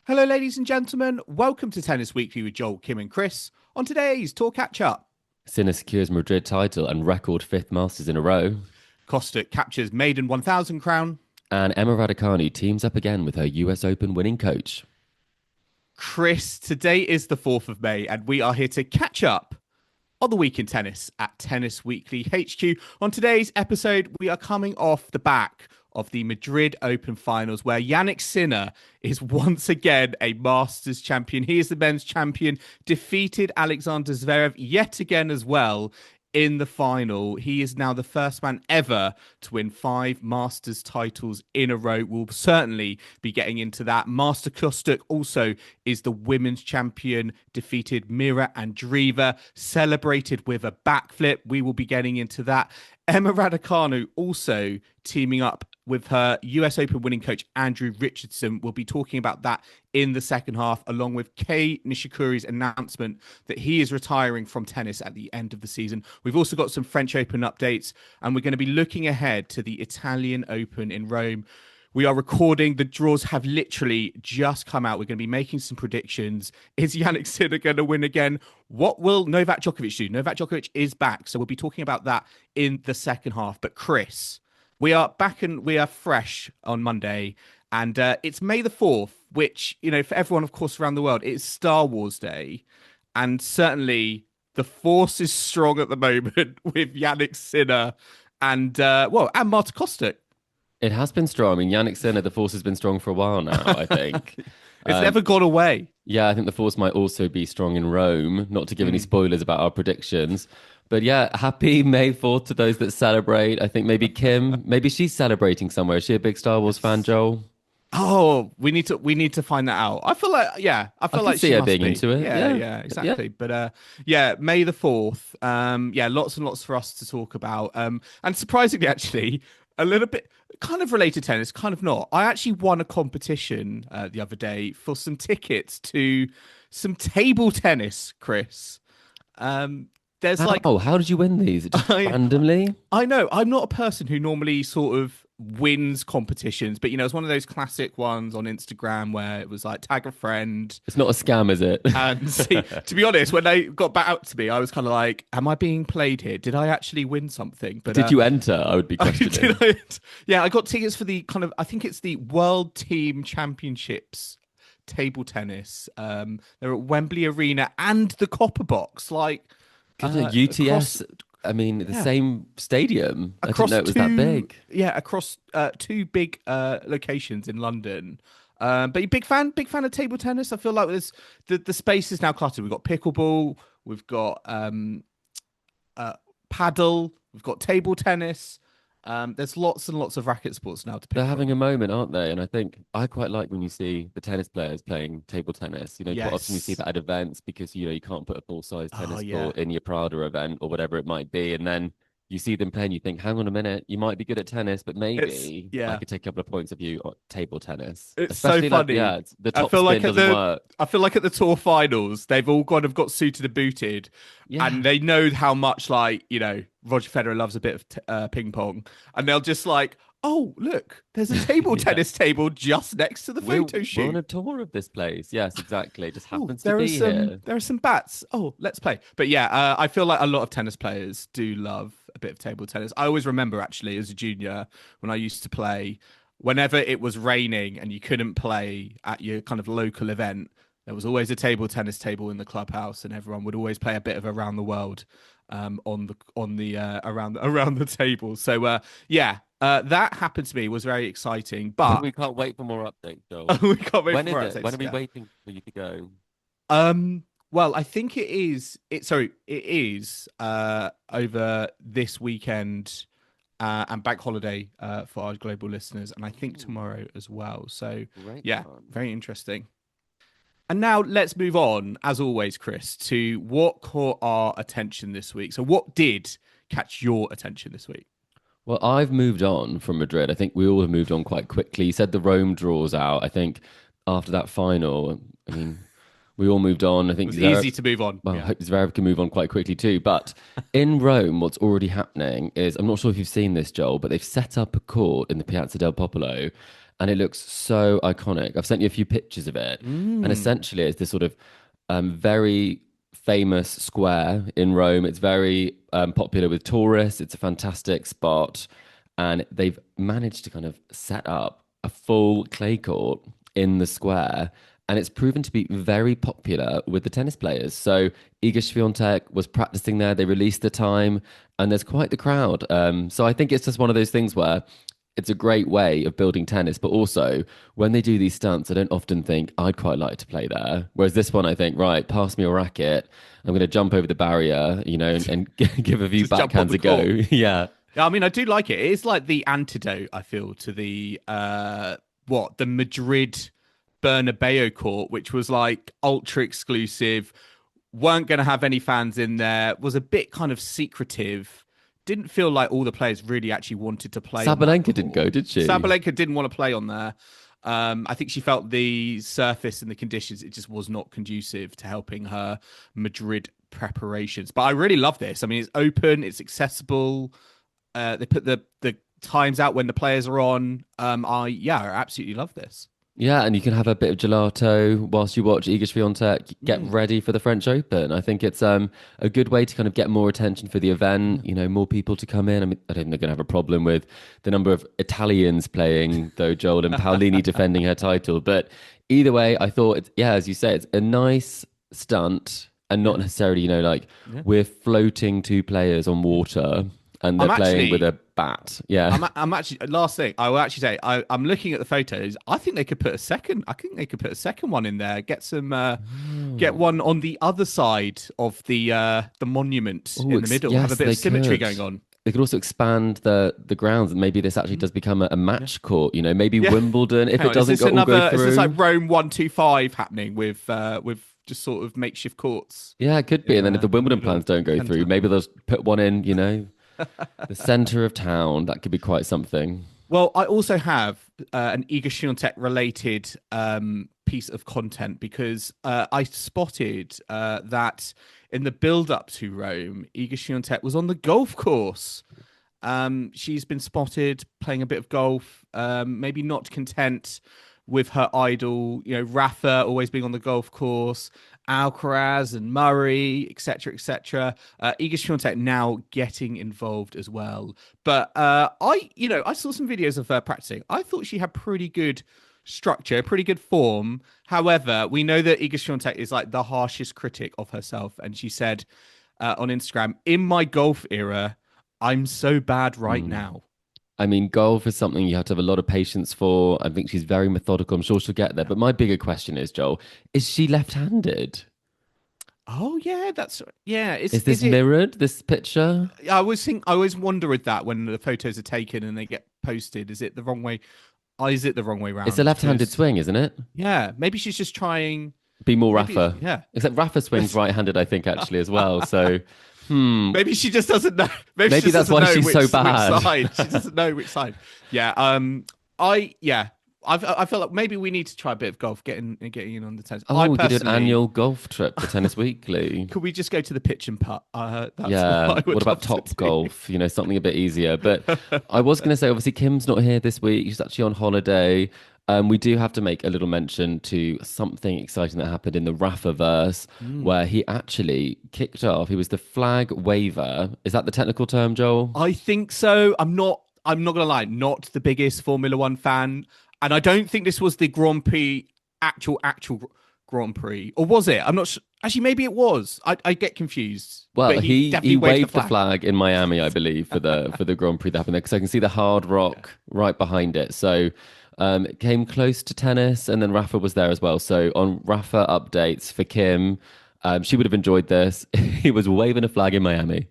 Hello, ladies and gentlemen. Welcome to Tennis Weekly with Joel, Kim, and Chris. On today's Tour Catch Up, Sinner secures Madrid title and record fifth Masters in a row. Kostyuk captures maiden 1000 crown. And Emma Raducanu teams up again with her US Open winning coach. Chris, today is the 4th of May, and we are here to catch up on the week in tennis at Tennis Weekly HQ. On today's episode, we are coming off the back of the Madrid Open finals, where Jannik Sinner is once again a Masters champion. He is the men's champion, defeated Alexander Zverev yet again as well in the final. He is now the first man ever to win 5 Masters titles in a row. We'll certainly be getting into that. Marta Kostyuk also is the women's champion, defeated Mirra Andreeva, celebrated with a backflip. We will be getting into that. Emma Raducanu also teaming up with her US Open winning coach, Andrew Richardson. We'll be talking about that in the second half, along with Kei Nishikori's announcement that he is retiring from tennis at the end of the season. We've also got some French Open updates, and we're going to be looking ahead to the Italian Open in Rome. We are recording. The draws have literally just come out. We're going to be making some predictions. Is Jannik Sinner going to win again? What will Novak Djokovic do? Novak Djokovic is back, so we'll be talking about that in the second half. But Chris, we are back and we are fresh on Monday, and it's May the 4th, which, you know, for everyone, of course, around the world, it's Star Wars Day. And certainly the force is strong at the moment with Jannik Sinner and and Marta Kostyuk. It has been strong. I mean, Jannik Sinner, the force has been strong for a while now, I think. It's never gone away. Yeah, I think the force might also be strong in Rome, not to give any spoilers about our predictions. But yeah, happy May 4th to those that celebrate. I think maybe Kim, maybe she's celebrating somewhere. Is she a big Star Wars fan, Joel? Oh, we need to find that out. I feel like, I feel like see she her must being be. into it. Yeah, exactly. Yeah. But May the 4th. Lots and lots for us to talk about. And surprisingly, actually, a little bit kind of related to tennis, kind of not. I actually won a competition the other day for some tickets to some table tennis, Chris. There's how did you win these? Just randomly? I know. I'm not a person who normally sort of wins competitions, but, you know, it's one of those classic ones on Instagram where it was like tag a friend. It's not a scam, is it? And see, to be honest, when they got back out to me, I was kind of like, am I being played here? Did I actually win something? But did you enter? I would be questioning. I got tickets for the I think it's the World Team Championships table tennis. They're at Wembley Arena and the Copper Box. Like, UTS, I mean, the same stadium. I didn't know it was that big. Yeah, across 2 big locations in London. But you big fan of table tennis? I feel like there's the space is now cluttered. We've got pickleball, we've got paddle, we've got table tennis. There's lots and lots of racket sports now to pick They're from. having a moment, aren't they? And I think I quite like when you see the tennis players playing table tennis. You know, quite often you see that at events because, you know, you can't put a full-size tennis court in your Prada event or whatever it might be. And then you see them playing, you think, hang on a minute, you might be good at tennis, but maybe I could take a couple of points of view on table tennis. It's especially so funny. The top spin doesn't work. I feel like at the tour finals, they've all kind of got suited and booted, and they know how much, like, you know, Roger Federer loves a bit of ping pong, and they'll just like, oh, look, there's a table tennis table just next to the photo shoot. We're on a tour of this place. Yes, exactly. It just happens to be here. There are some bats. Oh, let's play. But yeah, I feel like a lot of tennis players do love a bit of table tennis. I always remember, actually, as a junior, when I used to play, whenever it was raining and you couldn't play at your kind of local event, there was always a table tennis table in the clubhouse, and everyone would always play a bit of around the world around the table. So that happened to me, was very exciting. But we can't wait for more updates, though. We can't wait for more updates. When are we waiting for you to go? Well, I think it is. It is over this weekend and bank holiday for our global listeners, and I think tomorrow as well. So very interesting. And now let's move on, as always, Chris, to what caught our attention this week. So what did catch your attention this week? Well, I've moved on from Madrid. I think we all have moved on quite quickly. You said the Rome draws out. I think after that final, I mean, we all moved on. I think it was easy to move on. Well, I hope Zverev can move on quite quickly too. But in Rome, what's already happening is, I'm not sure if you've seen this, Joel, but they've set up a court in the Piazza del Popolo. and it looks so iconic. I've sent you a few pictures of it, and essentially it's this sort of very famous square in Rome. It's very popular with tourists. It's a fantastic spot, and they've managed to kind of set up a full clay court in the square, and it's proven to be very popular with the tennis players. So Iga Swiatek was practicing there. They released the time, and there's quite the crowd. So I think it's just one of those things where it's a great way of building tennis, but also when they do these stunts, I don't often think I'd quite like to play there. Whereas this one, I think, right, pass me a racket. I'm going to jump over the barrier, and give a few backhands a go. Yeah. Yeah, I mean, I do like it. It's like the antidote, I feel, to the the Madrid Bernabeu court, which was like ultra exclusive, weren't going to have any fans in there, was a bit kind of secretive. Didn't feel like all the players really actually wanted to play. Sabalenka didn't go, did she? Sabalenka didn't want to play on there. I think she felt the surface and the conditions, it just was not conducive to helping her Madrid preparations. But I really love this. I mean, it's open, it's accessible. They put the times out when the players are on. I absolutely love this. Yeah, and you can have a bit of gelato whilst you watch Iga Swiatek get ready for the French Open. I think it's a good way to kind of get more attention for the event, more people to come in. I mean, I don't think they're going to have a problem with the number of Italians playing, though, Joel, and Paolini defending her title. But either way, I thought, as you say, it's a nice stunt and not necessarily, we're floating two players on water and they're playing with a bat. Yeah. I'm actually, last thing, I will actually say, I'm looking at the photos. I think they could put a second one in there. Get some, get one on the other side of the monument in the middle. Yes, have a bit of symmetry going on. They could also expand the grounds, and maybe this actually does become a match court. Maybe Wimbledon, if it doesn't go through. Is this like Rome 125 happening with just sort of makeshift courts? Yeah, it could be. And then if the Wimbledon plans don't go through, maybe they'll put one in, the centre of town. That could be quite something. Well, I also have an Iga Swiatek related piece of content because I spotted that in the build-up to Rome, Iga Swiatek was on the golf course. She's been spotted playing a bit of golf, maybe not content with her idol, Rafa always being on the golf course, Alcaraz and Murray, etc., etc. Iga Swiatek now getting involved as well. But I saw some videos of her practicing. I thought she had pretty good structure, pretty good form. However, we know that Iga Swiatek is like the harshest critic of herself, and she said on Instagram, "In my golf era, I'm so bad right now." I mean, golf is something you have to have a lot of patience for. I think she's very methodical. I'm sure she'll get there. But my bigger question is, Joel, is she left-handed? Oh yeah, Is this mirrored, this picture? I always wonder with that when the photos are taken and they get posted. Is it the wrong way? Is it the wrong way round? It's a left-handed swing, isn't it? Yeah, maybe she's just trying. Be more Rafa. Yeah. Except Rafa swings right-handed, I think, actually, as well. So. Maybe she just doesn't know. Maybe that's why she's so bad. Which side. She doesn't know which side. Yeah. I feel like maybe we need to try a bit of golf, getting in on the tennis. We could do an annual golf trip for Tennis Weekly. Could we just go to the pitch and putt? What about Top Golf? Something a bit easier. But I was going to say, obviously, Kim's not here this week. She's actually on holiday. We do have to make a little mention to something exciting that happened in the Rafa-verse, where he actually kicked off. He was the flag waver. Is that the technical term, Joel? I think so. I'm not going to lie, not the biggest Formula One fan. And I don't think this was the Grand Prix, actual Grand Prix. Or was it? I'm not sure. Actually, maybe it was. I get confused. Well, he waved the flag in Miami, I believe, for the Grand Prix that happened there, because I can see the Hard Rock right behind it. So it came close to tennis, and then Rafa was there as well. So on Rafa updates for Kim, she would have enjoyed this. He was waving a flag in Miami.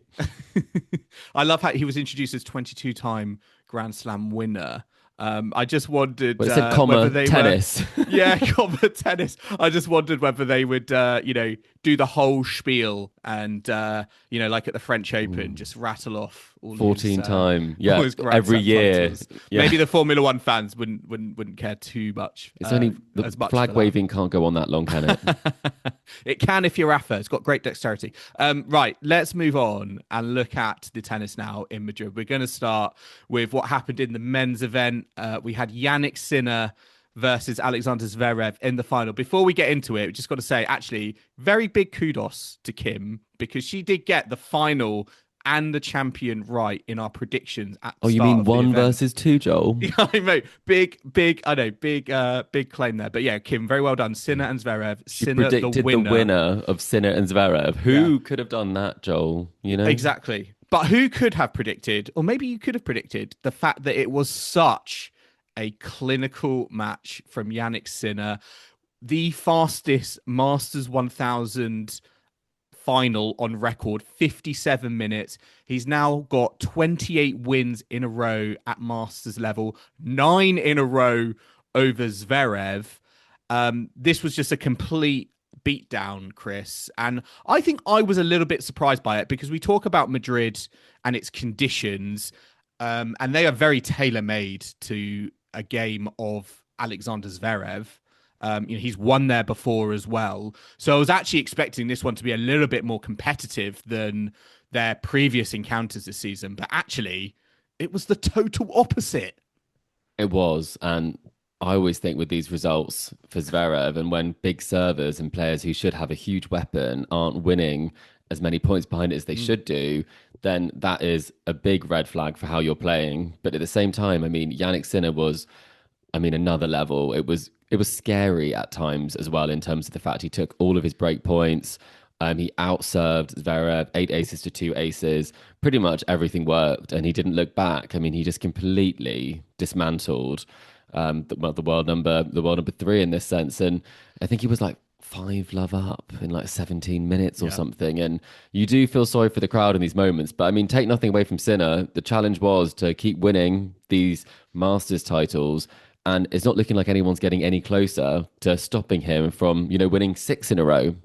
I love how he was introduced as 22-time Grand Slam winner. I just wondered whether they tennis. Tennis. I just wondered whether they would, do the whole spiel and, like at the French Open, just rattle off all 14 his, time, all his Grand every Slam year. titles. Yeah. Maybe the Formula One fans wouldn't care too much. It's only the as much flag waving can't go on that long, can it? It can if you're Rafa. It's got great dexterity. Right, let's move on and look at the tennis now in Madrid. We're going to start with what happened in the men's event. We had Jannik Sinner versus Alexander Zverev in the final. Before we get into it, we just got to say, actually, very big kudos to Kim, because she did get the final and the champion right in our predictions at the Oh, you start mean of the 1 event. versus 2, Joel? Yeah, I know. Big claim there. But yeah, Kim, very well done. Sinner and Zverev. She Sinner, predicted the winner of Sinner and Zverev. Who could have done that, Joel? You know? Exactly. But who could have predicted, or maybe you could have predicted, the fact that it was such a clinical match from Jannik Sinner, the fastest Masters 1000 final on record, 57 minutes. He's now got 28 wins in a row at Masters level, 9 in a row over Zverev. This was just a complete beatdown, Chris. And I think I was a little bit surprised by it, because we talk about Madrid and its conditions, and they are very tailor-made to a game of Alexander Zverev. He's won there before as well. So I was actually expecting this one to be a little bit more competitive than their previous encounters this season. But actually, it was the total opposite. It was. And I always think with these results for Zverev, and when big servers and players who should have a huge weapon aren't winning as many points behind it as they should do, then that is a big red flag for how you're playing. But at the same time, I mean, Jannik Sinner was, another level. It was scary at times as well, in terms of the fact he took all of his break points. He outserved Zverev, 8 aces to 2 aces. Pretty much everything worked, and he didn't look back. I mean, he just completely dismantled the world number 3 in this sense. And I think he was like 5-love up in like 17 minutes or something. And you do feel sorry for the crowd in these moments. But I mean, take nothing away from Sinner. The challenge was to keep winning these Masters titles. And it's not looking like anyone's getting any closer to stopping him from, winning 6 in a row.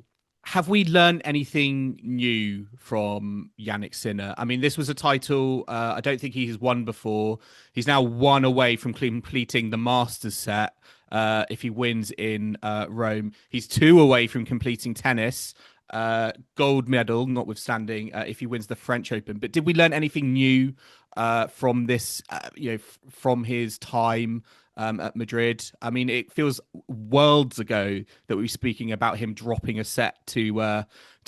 Have we learned anything new from Jannik Sinner? I mean, this was a title I don't think he has won before. He's now 1 away from completing the Masters set. If he wins in Rome, he's 2 away from completing tennis. Gold medal, notwithstanding, if he wins the French Open. But did we learn anything new from this, from his time at Madrid? I mean, it feels worlds ago that we were speaking about him dropping a set to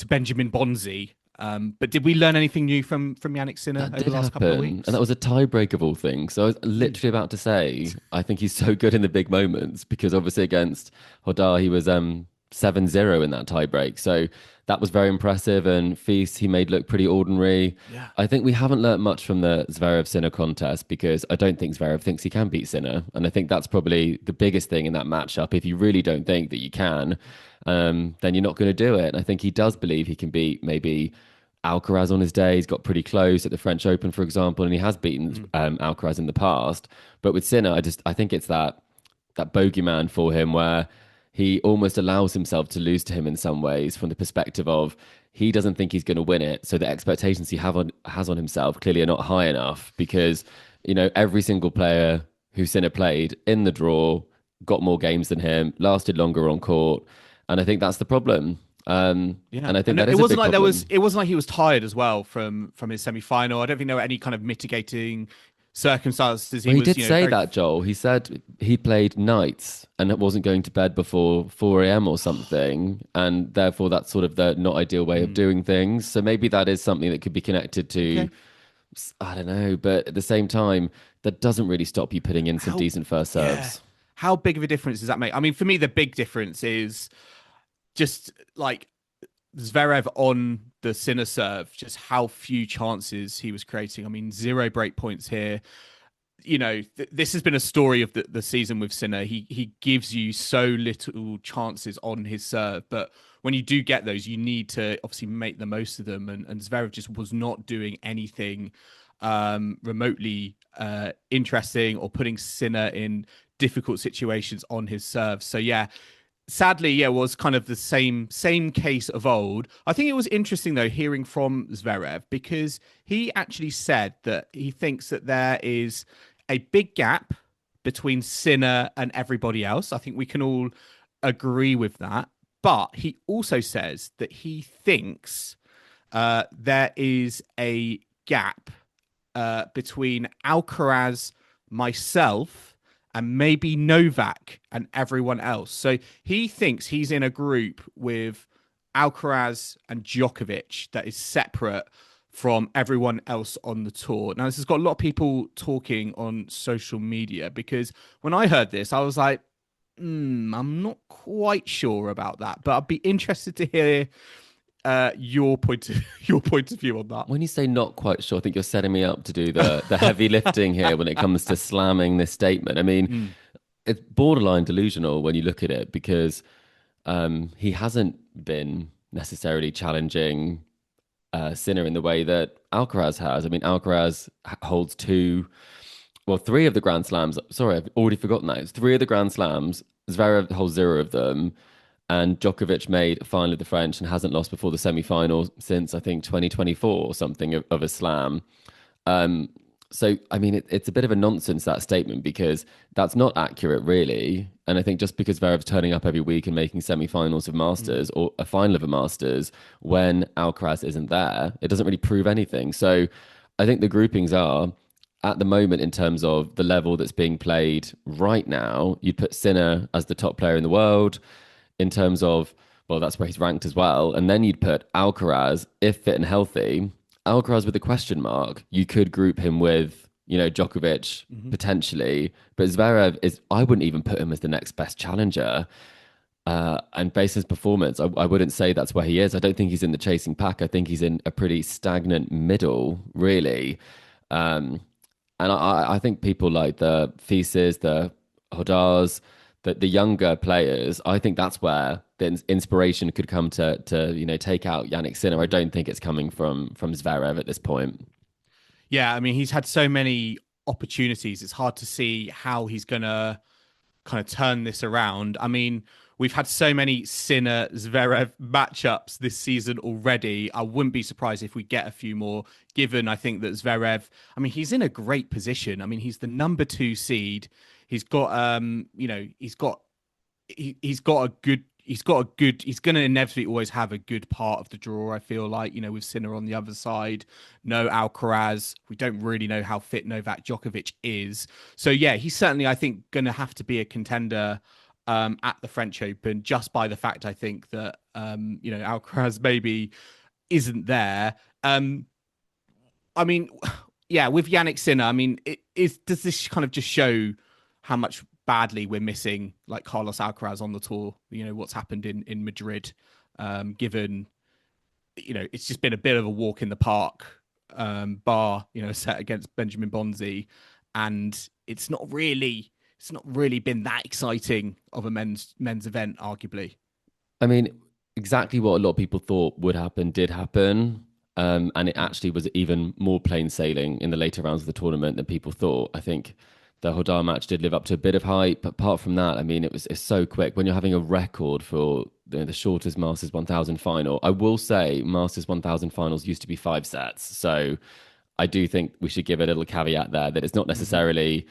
Benjamin Bonzi. But did we learn anything new from Jannik Sinner over the last couple of weeks? And that was a tiebreak of all things. So I was literally about to say, I think he's so good in the big moments, because obviously against Hodar, he was 7-0 in that tiebreak. So that was very impressive. And Feast, he made look pretty ordinary. Yeah. I think we haven't learnt much from the Zverev-Sinner contest, because I don't think Zverev thinks he can beat Sinner. And I think that's probably the biggest thing in that matchup. If you really don't think that you can, then you're not going to do it. And I think he does believe he can beat maybe Alcaraz on his day. He's got pretty close at the French Open, for example, and he has beaten Alcaraz in the past. But with Sinner, I think it's that bogeyman for him, where he almost allows himself to lose to him in some ways, from the perspective of he doesn't think he's going to win it. So the expectations he has on himself clearly are not high enough, because, every single player who Sinner played in the draw got more games than him, lasted longer on court. And I think that's the problem. And I think that is a big problem. It wasn't like he was tired as well from his semi-final. I don't think there were any kind of mitigating circumstances. He did say that, Joel. He said he played nights and wasn't going to bed before 4 a.m. or something, and therefore that's sort of the not ideal way of doing things. So maybe that is something that could be connected to, I don't know, but at the same time, that doesn't really stop you putting in some decent first serves. Yeah. How big of a difference does that make? I mean, for me, the big difference is just like Zverev on the Sinner serve, just how few chances he was creating. I mean, 0 break points here. This has been a story of the season with Sinner. He gives you so little chances on his serve, but when you do get those, you need to obviously make the most of them. And Zverev just was not doing anything remotely interesting or putting Sinner in difficult situations on his serve. So yeah, sadly, yeah, was kind of the same case of old. I think it was interesting though hearing from Zverev because he actually said that he thinks that there is a big gap between Sinner and everybody else. I think we can all agree with that. But he also says that he thinks there is a gap between Alcaraz, myself, and maybe Novak and everyone else. So he thinks he's in a group with Alcaraz and Djokovic that is separate from everyone else on the tour. Now, this has got a lot of people talking on social media because when I heard this, I was like, I'm not quite sure about that, but I'd be interested to hear your point of view on that. When you say not quite sure, I think you're setting me up to do the heavy lifting here when it comes to slamming this statement. I mean, it's borderline delusional when you look at it because he hasn't been necessarily challenging Sinner in the way that Alcaraz has. I mean, Alcaraz holds three of the Grand Slams. Sorry, I've already forgotten that. It's three of the Grand Slams. Zverev holds zero of them. And Djokovic made a final of the French and hasn't lost before the semi-final since, I think, 2024 or something of a slam. So, I mean, it's a bit of a nonsense, that statement, because that's not accurate, really. And I think just because Zverev's turning up every week and making semi-finals of Masters or a final of a Masters when Alcaraz isn't there, it doesn't really prove anything. So I think the groupings are, at the moment, in terms of the level that's being played right now, you'd put Sinner as the top player in the world. In terms of, well, that's where he's ranked as well. And then you'd put Alcaraz, if fit and healthy. Alcaraz with a question mark, you could group him with, Djokovic potentially. But Zverev I wouldn't even put him as the next best challenger. And based on his performance, I wouldn't say that's where he is. I don't think he's in the chasing pack. I think he's in a pretty stagnant middle, really. And I think people like the Theses, the Hodars, the younger players, I think that's where the inspiration could come to take out Jannik Sinner. I don't think it's coming from Zverev at this point. Yeah, I mean, he's had so many opportunities. It's hard to see how he's going to kind of turn this around. I mean, we've had so many Sinner Zverev matchups this season already. I wouldn't be surprised if we get a few more, given I think that Zverev, I mean, he's in a great position. I mean, he's the number 2 seed. He's got, he's got a good, he's going to inevitably always have a good part of the draw. I feel like, with Sinner on the other side, no Alcaraz. We don't really know how fit Novak Djokovic is. So yeah, he's certainly, I think, going to have to be a contender at the French Open just by the fact, I think that, Alcaraz maybe isn't there. I mean, yeah, with Jannik Sinner, I mean, does this kind of just show how much badly we're missing like Carlos Alcaraz on the tour, what's happened in Madrid, given, it's just been a bit of a walk in the park, bar, set against Benjamin Bonzi. And it's not really been that exciting of a men's event, arguably. I mean, exactly what a lot of people thought would happen did happen. And it actually was even more plain sailing in the later rounds of the tournament than people thought. I think the Hodar match did live up to a bit of hype, but apart from that, I mean, it's so quick. When you're having a record for the shortest Masters 1000 final, I will say Masters 1000 finals used to be 5 sets. So I do think we should give a little caveat there that it's not necessarily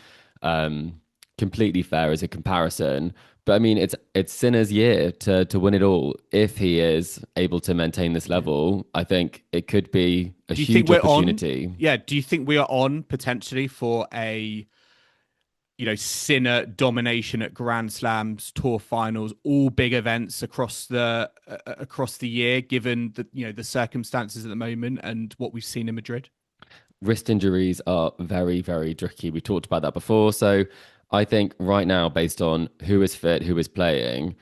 completely fair as a comparison. But I mean, it's Sinner's year to win it all. If he is able to maintain this level, I think it could be a huge opportunity. Do you think we are on potentially for a Sinner domination at Grand Slams, Tour Finals, all big events across the year, given the circumstances at the moment and what we've seen in Madrid? Wrist injuries are very, very tricky. We talked about that before. So I think right now, based on who is fit, who is playing,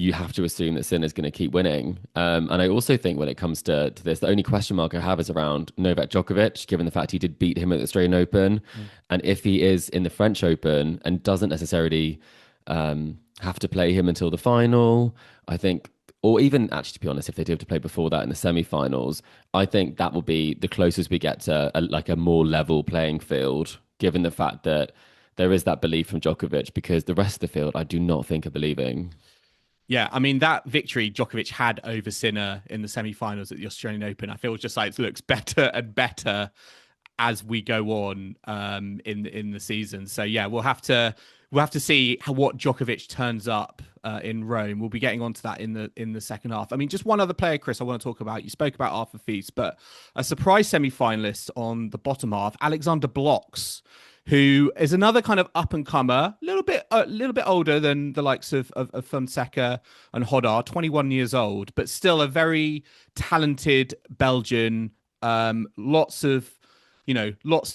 you have to assume that Sinner's going to keep winning. And I also think when it comes to this, the only question mark I have is around Novak Djokovic, given the fact he did beat him at the Australian Open. And if he is in the French Open and doesn't necessarily have to play him until the final, I think, or even actually, to be honest, if they do have to play before that in the semi-finals, I think that will be the closest we get to a more level playing field, given the fact that there is that belief from Djokovic, because the rest of the field, I do not think are believing. Yeah, I mean, that victory Djokovic had over Sinner in the semi-finals at the Australian Open, I feel just like it looks better and better as we go on in the season. So yeah, we'll have to see what Djokovic turns up in Rome. We'll be getting onto that in the second half. I mean, just one other player, Chris, I want to talk about. You spoke about Arthur Fils, but a surprise semi-finalist on the bottom half, Alexander Blocks, who is another kind of up and comer, a little bit older than the likes of Fonseca and Hodar, 21 years old, but still a very talented Belgian. Lots to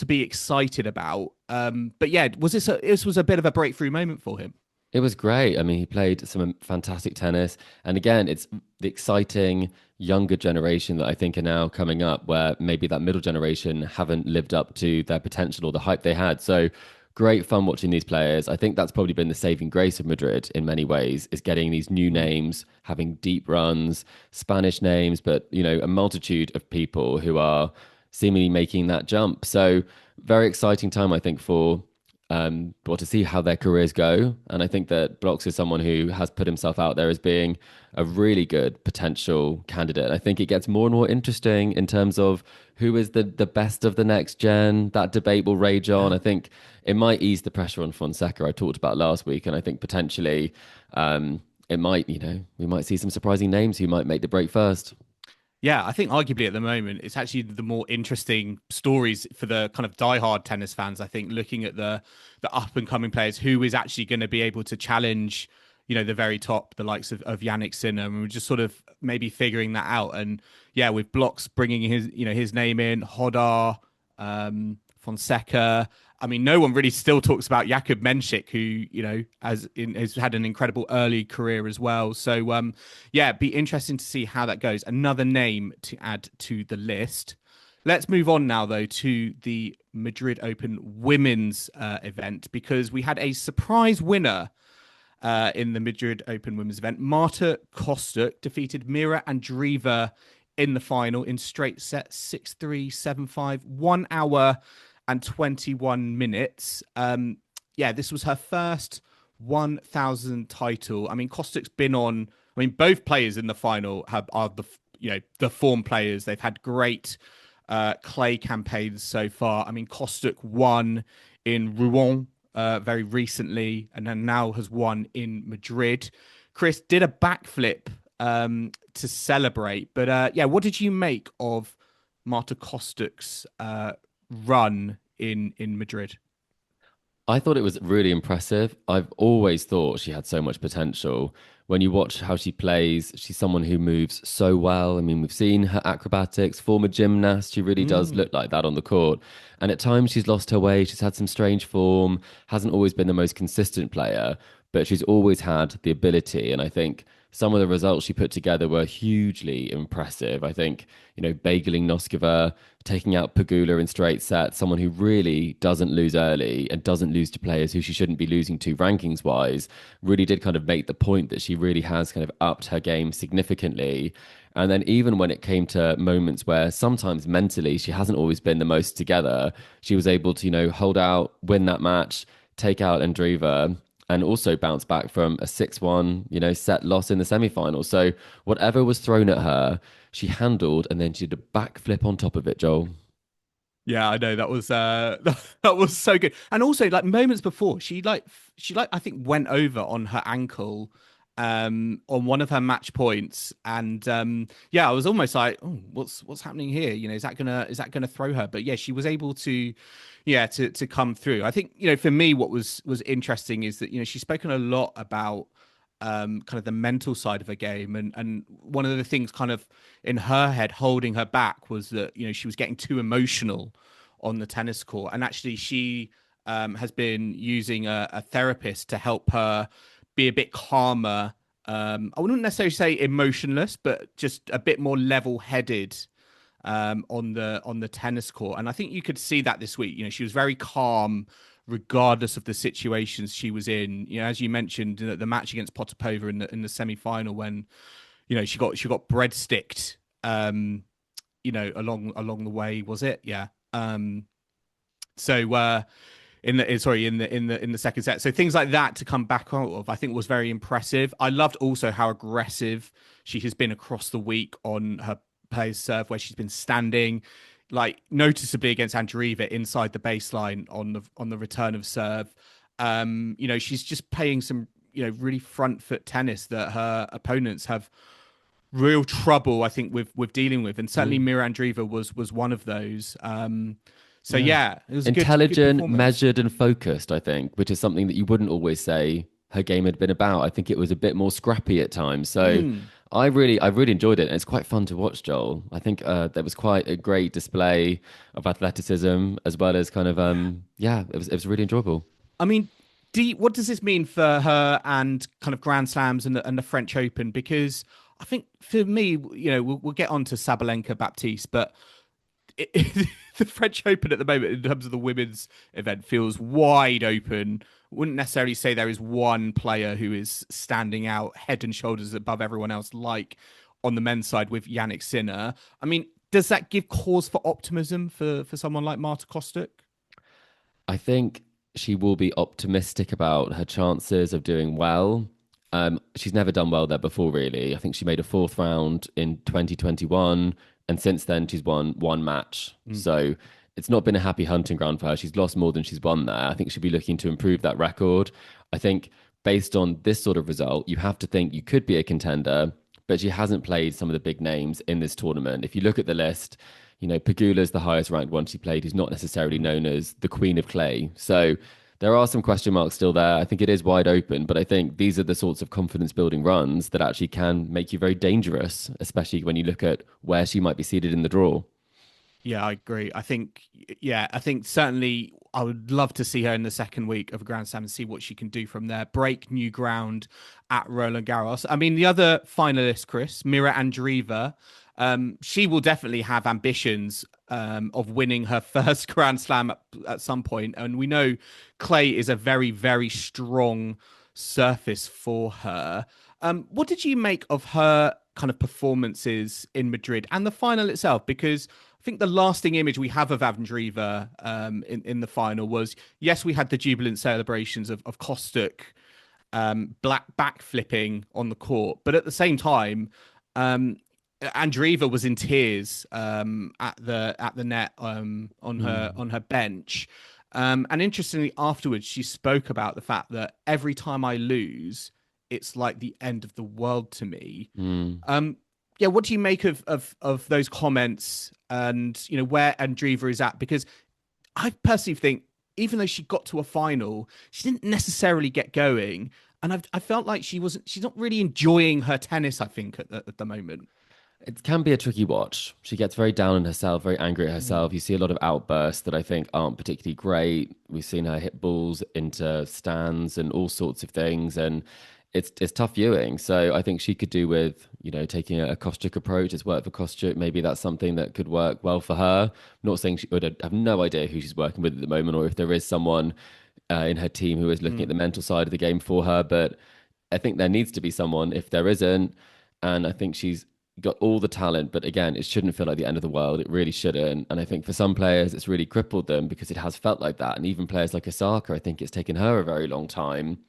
be excited about. But yeah, this was a bit of a breakthrough moment for him? It was great. I mean, he played some fantastic tennis. And again, it's the exciting younger generation that I think are now coming up, where maybe that middle generation haven't lived up to their potential or the hype they had. So great fun watching these players. I think that's probably been the saving grace of Madrid in many ways, is getting these new names, having deep runs, Spanish names, but, a multitude of people who are seemingly making that jump. So very exciting time, I think, for to see how their careers go. And I think that Blocks is someone who has put himself out there as being a really good potential candidate. I think it gets more and more interesting in terms of who is the best of the next gen. That debate will rage on. I think it might ease the pressure on Fonseca I talked about last week. And I think potentially it might, we might see some surprising names who might make the break first. Yeah, I think arguably at the moment, it's actually the more interesting stories for the kind of diehard tennis fans. I think looking at the up and coming players, who is actually going to be able to challenge, the very top, the likes of Jannik Sinner, and we're just sort of maybe figuring that out. And yeah, with Blocks bringing his name in, Hodar, Fonseca. I mean, no one really still talks about Jakub Menšik, who has had an incredible early career as well. So yeah, it'd be interesting to see how that goes. Another name to add to the list. Let's move on now, though, to the Madrid Open women's event, because we had a surprise winner in the Madrid Open women's event. Marta Kostyuk defeated Mirra Andreeva in the final in straight sets, 6-3, 7-5, 1 hour and 21 minutes. Yeah, this was her first 1,000 title. I mean, Kostyuk's been on. I mean, both players in the final are the form players. They've had great clay campaigns so far. I mean, Kostyuk won in Rouen very recently, and then now has won in Madrid. Chris did a backflip to celebrate, but yeah, what did you make of Marta Kostyuk's run in Madrid? I thought it was really impressive. I've always thought she had so much potential. When you watch how she plays, she's someone who moves so well. I mean, we've seen her acrobatics, former gymnast. She really does look like that on the court. And at times she's lost her way. She's had some strange form, hasn't always been the most consistent player, but she's always had the ability. And I think some of the results she put together were hugely impressive. I think, bageling Noskova, taking out Pegula in straight sets, someone who really doesn't lose early and doesn't lose to players who she shouldn't be losing to rankings wise, really did kind of make the point that she really has kind of upped her game significantly. And then even when it came to moments where sometimes mentally she hasn't always been the most together, she was able to, hold out, win that match, take out Andreeva, and also bounce back from a 6-1, set loss in the semi-final. So whatever was thrown at her, she handled, and then she did a backflip on top of it, Joel. Yeah, I know that was that was so good. And also like moments before, she I think went over on her ankle on one of her match points, and yeah, I was almost like, oh, what's happening here? Is that gonna throw her? But yeah, she was able to to come through. I think, for me what was interesting is that, she's spoken a lot about kind of the mental side of her game, and one of the things kind of in her head holding her back was that, she was getting too emotional on the tennis court, and actually she has been using a therapist to help her be a bit calmer. I wouldn't necessarily say emotionless, but just a bit more level-headed on the tennis court. And I think you could see that this week. She was very calm regardless of the situations she was in. As you mentioned, the match against Potapova in the semi-final, when she got breadsticked along the way, was it? Yeah. So in the second set. So things like that to come back out of, I think, was very impressive. I loved also how aggressive she has been across the week on her player's serve, where she's been standing like noticeably against Andreeva inside the baseline on the return of serve. She's just playing some really front foot tennis that her opponents have real trouble, I think, with dealing with, and certainly Mirra Andreeva was one of those. It was intelligent, good measured, and focused, I think, which is something that you wouldn't always say her game had been about. I think it was a bit more scrappy at times. So I really enjoyed it. And it's quite fun to watch, Joel. I think there was quite a great display of athleticism as well as kind of it was really enjoyable. I mean, what does this mean for her and kind of Grand Slams and the French Open? Because I think for me, we'll get on to Sabalenka Baptiste, but the French Open at the moment, in terms of the women's event, feels wide open. Wouldn't necessarily say there is one player who is standing out head and shoulders above everyone else, like on the men's side with Jannik Sinner. I mean, does that give cause for optimism for someone like Marta Kostyuk? I think she will be optimistic about her chances of doing well. She's never done well there before, really. I think she made a fourth round in 2021. And since then, she's won one match. So it's not been a happy hunting ground for her. She's lost more than she's won there. I think she'll be looking to improve that record. I think based on this sort of result, you have to think you could be a contender, but she hasn't played some of the big names in this tournament. If you look at the list, Pegula's the highest ranked one she played, who's not necessarily known as the Queen of Clay. So there are some question marks still there. I think it is wide open, but I think these are the sorts of confidence building runs that actually can make you very dangerous, especially when you look at where she might be seated in the draw. Yeah, I agree. I think certainly I would love to see her in the second week of a Grand Slam and see what she can do from there. Break new ground at Roland-Garros. I mean, the other finalist, Chris, Mirra Andreeva, she will definitely have ambitions of winning her first Grand Slam at some point. And we know clay is a very, very strong surface for her. What did you make of her kind of performances in Madrid and the final itself? Because I think the lasting image we have of Andreeva in the final was, yes, we had the jubilant celebrations of Kostyuk back flipping on the court, but at the same time, Andreeva was in tears at the net on her bench. And interestingly, afterwards, she spoke about the fact that every time I lose, it's like the end of the world to me. What do you make of those comments and where Andreeva is at? Because I personally think, even though she got to a final, she didn't necessarily get going, and I felt like she's not really enjoying her tennis, I think, at the moment. It can be a tricky watch. She gets very down on herself, very angry at herself. You see a lot of outbursts that I think aren't particularly great. We've seen her hit balls into stands and all sorts of things, and it's tough viewing. So I think she could do with taking a Kostyuk approach. It's worked for Kostyuk. Maybe that's something that could work well for her. I'm not saying she would have no idea who she's working with at the moment, or if there is someone in her team who is looking at the mental side of the game for her. But I think there needs to be someone if there isn't. And I think she's got all the talent, but again, it shouldn't feel like the end of the world. It really shouldn't. And I think for some players, it's really crippled them because it has felt like that. And even players like Osaka, I think it's taken her a very long time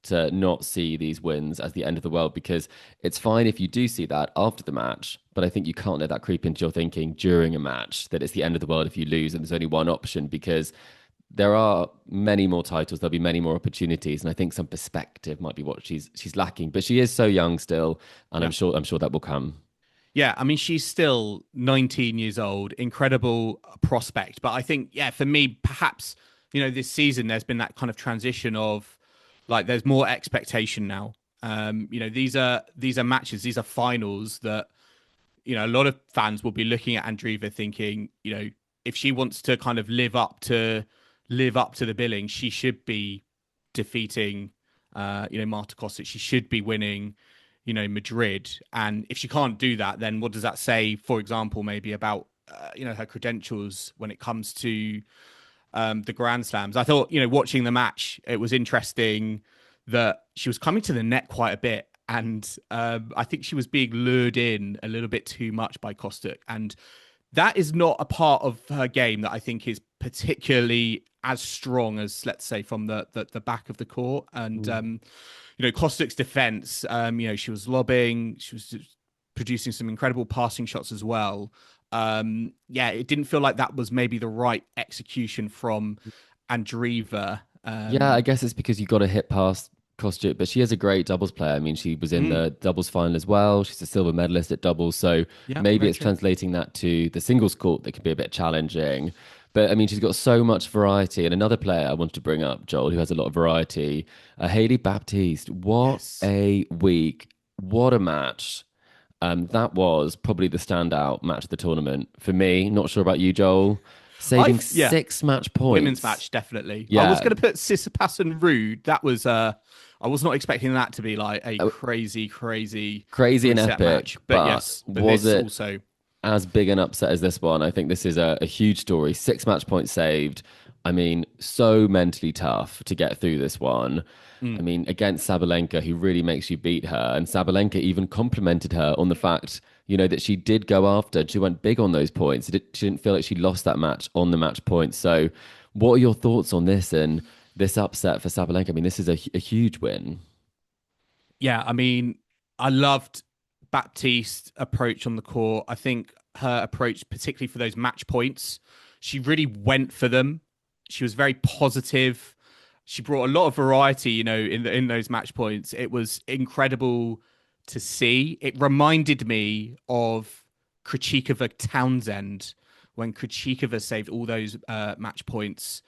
to not see these wins as the end of the world, because it's fine if you do see that after the match, but I think you can't let that creep into your thinking during a match that it's the end of the world if you lose and there's only one option, because there are many more titles, there'll be many more opportunities, and I think some perspective might be what she's lacking. But she is so young still, and I'm sure that will come. Yeah, I mean, she's still 19 years old, incredible prospect. But I think, for me, perhaps, this season, there's been that kind of transition of, like, there's more expectation now. These are matches, these are finals that, a lot of fans will be looking at Andreeva thinking, if she wants to kind of live up to the billing, she should be defeating, Marta Kostyuk. She should be winning, Madrid. And if she can't do that, then what does that say, for example, maybe about, her credentials when it comes to the Grand Slams? I thought, watching the match, it was interesting that she was coming to the net quite a bit. And I think she was being lured in a little bit too much by Kostyuk. And that is not a part of her game that I think is particularly as strong as, let's say, from the back of the court. And Kostyuk's defense, she was lobbing, she was producing some incredible passing shots as well. It didn't feel like that was maybe the right execution from Andreeva. I guess it's because you got to hit past Kostyuk, but she is a great doubles player. I mean, she was in the doubles final as well. She's a silver medalist at doubles, so maybe it's translating that to the singles court that could be a bit challenging. But I mean, she's got so much variety. And another player I wanted to bring up, Joel, who has a lot of variety, Hailey Baptiste. What a week! What a match! That was probably the standout match of the tournament for me. Not sure about you, Joel. Saving 6 match points. Women's match, definitely. Yeah. I was going to put Tsitsipas and Ruud. That was I was not expecting that to be like a crazy and epic match. But yes, was it also as big an upset as this one? I think this is a huge story. 6 match points saved. I mean, so mentally tough to get through this one. I mean, against Sabalenka, who really makes you beat her. And Sabalenka even complimented her on the fact, that she did go after and she went big on those points. She didn't feel like she lost that match on the match points. So what are your thoughts on this and this upset for Sabalenka? I mean, this is a huge win. Yeah, I mean, I loved Baptiste's approach on the court. I think her approach, particularly for those match points, she really went for them. She was very positive. She brought a lot of variety, in those match points. It was incredible to see. It reminded me of Krejcikova Townsend when Krejcikova saved all those match points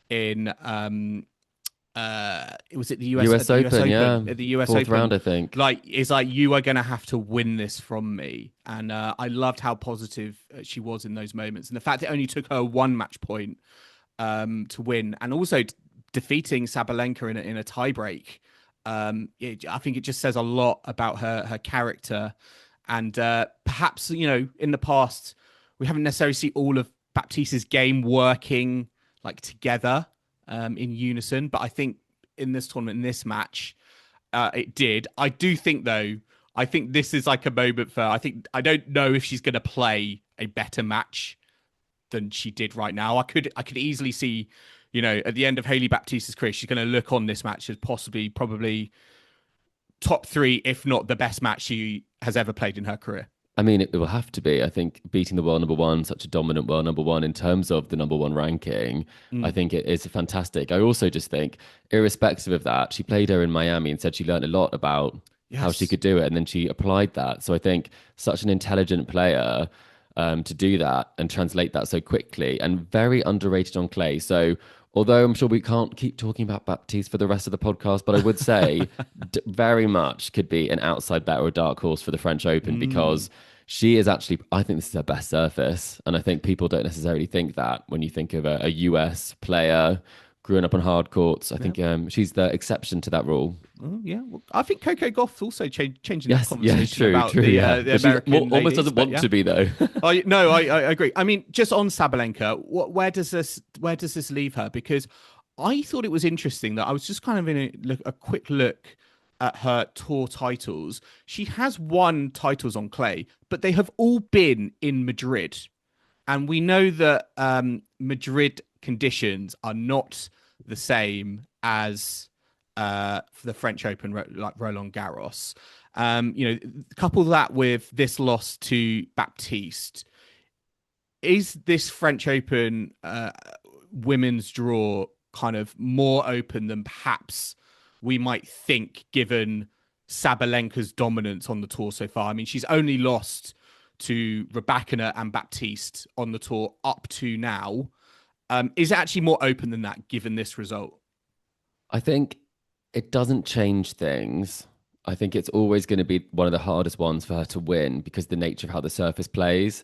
in it was at the US Open, at the US Fourth Open round, I think. It's like, you are going to have to win this from me. And I loved how positive she was in those moments, and the fact it only took her 1 match point to win, and also defeating Sabalenka in a tiebreak. I think it just says a lot about her character. And perhaps, in the past, we haven't necessarily seen all of Baptiste's game working like together in unison. But I think in this tournament, in this match, it did. I do think, though, this is like a moment for, I don't know if she's going to play a better match than she did right now. I could easily see, at the end of Hailey Baptiste's career, she's going to look on this match as probably top 3, if not the best match she has ever played in her career. I mean, it will have to be. I think beating the world number 1, such a dominant world number 1 in terms of the number 1 ranking, I think it is fantastic. I also just think, irrespective of that, she played her in Miami and said she learned a lot about how she could do it. And then she applied that. So I think such an intelligent player to do that and translate that so quickly, and very underrated on clay. So although I'm sure we can't keep talking about Baptiste for the rest of the podcast, but I would say very much could be an outside bet or a dark horse for the French Open, because she is actually, I think this is her best surface. And I think people don't necessarily think that when you think of a US player growing up on hard courts. I think she's the exception to that rule. Oh, yeah. Well, I think Coco Gauff's also changing that conversation true, about true, the American almost ladies, doesn't want to be, though. I agree. I mean, just on Sabalenka, where does this leave her? Because I thought it was interesting that I was just kind of in a quick look at her tour titles. She has won titles on clay, but they have all been in Madrid. And we know that Madrid conditions are not the same as for the French Open, like Roland-Garros. Couple that with this loss to Baptiste. Is this French Open women's draw kind of more open than perhaps we might think, given Sabalenka's dominance on the tour so far? I mean, she's only lost to Raducanu and Baptiste on the tour up to now. Is it actually more open than that, given this result? I think it doesn't change things. I think it's always going to be one of the hardest ones for her to win because the nature of how the surface plays.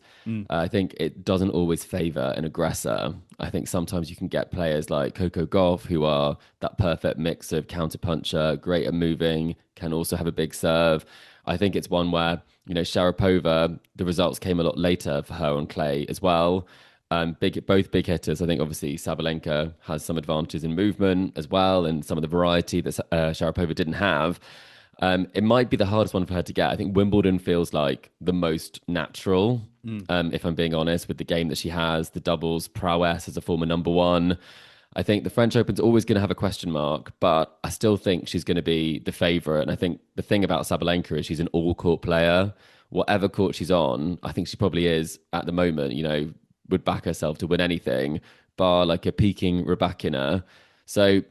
I think it doesn't always favor an aggressor. I think sometimes you can get players like Coco Gauff who are that perfect mix of counterpuncher, great at moving, can also have a big serve. I think it's one where, Sharapova, the results came a lot later for her on clay as well. Both big hitters. I think obviously Sabalenka has some advantages in movement as well, and some of the variety that Sharapova didn't have. It might be the hardest one for her to get. I think Wimbledon feels like the most natural, if I'm being honest, with the game that she has, the doubles prowess as a former number one. I think the French Open's always going to have a question mark, but I still think she's going to be the favourite. And I think the thing about Sabalenka is she's an all-court player. Whatever court she's on, I think she probably is at the moment, would back herself to win anything, bar like a peaking Rybakina. So